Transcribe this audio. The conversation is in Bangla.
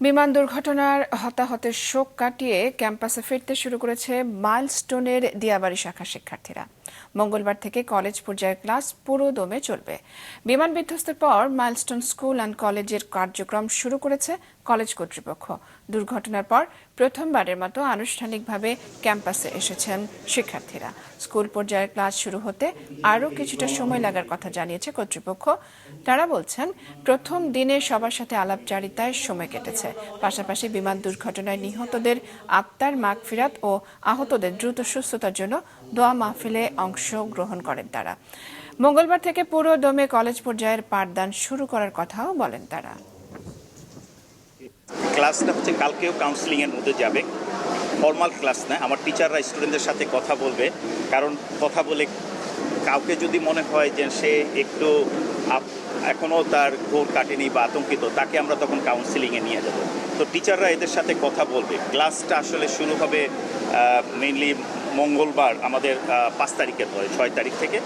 বিমান দুর্ঘটনার হতাহতের শোক কাটিয়ে ক্যাম্পাসে ফিরতে শুরু করেছে মাইলস্টোনের দিয়াবাড়ি শাখার শিক্ষার্থীরা। মঙ্গলবার থেকে কলেজ পর্যায়ের ক্লাস পুরো দমে চলবে। বিমান বিধ্বস্তের পর মাইলস্টোন স্কুল অ্যান্ড কলেজের কার্যক্রম শুরু করেছে কলেজ কর্তৃপক্ষ। দুর্ঘটনার পর প্রথমবারের মতো আনুষ্ঠানিকভাবে ক্যাম্পাসে এসেছেন শিক্ষার্থীরা। স্কুল পর্যায়ের ক্লাস শুরু হতে আরও কিছুটা সময় লাগার কথা জানিয়েছে কর্তৃপক্ষ। তারা বলছেন, প্রথম দিনে সবার সাথে আলাপচারিতায় সময় কেটেছে। পাশাপাশি বিমান দুর্ঘটনায় নিহতদের আত্মার মাগফিরাত ও আহতদের দ্রুত সুস্থতার জন্য দোয়া মাহফিলে অংশগ্রহণ করেন তারা। মঙ্গলবার থেকে পুরো দমে কলেজ পর্যায়ের পাঠদান শুরু করার কথাও বলেন তারা। ক্লাসটা হচ্ছে কালকেও কাউন্সিলিং এর মধ্যে যাবে, ফর্মাল ক্লাস না। আমার টিচাররা স্টুডেন্টদের সাথে কথা বলবে, কারণ কথা বলে কাউকে যদি মনে হয় যে সে একটু এখনও তার ঘোর কাটেনি বা আতঙ্কিত, তাকে আমরা তখন কাউন্সিলিংয়ে নিয়ে যাব। তো টিচাররা এদের সাথে কথা বলবে। ক্লাসটা আসলে শুরু হবে মেইনলি মঙ্গলবার আমাদের 5 তারিখের পরে, 6 তারিখ থেকে।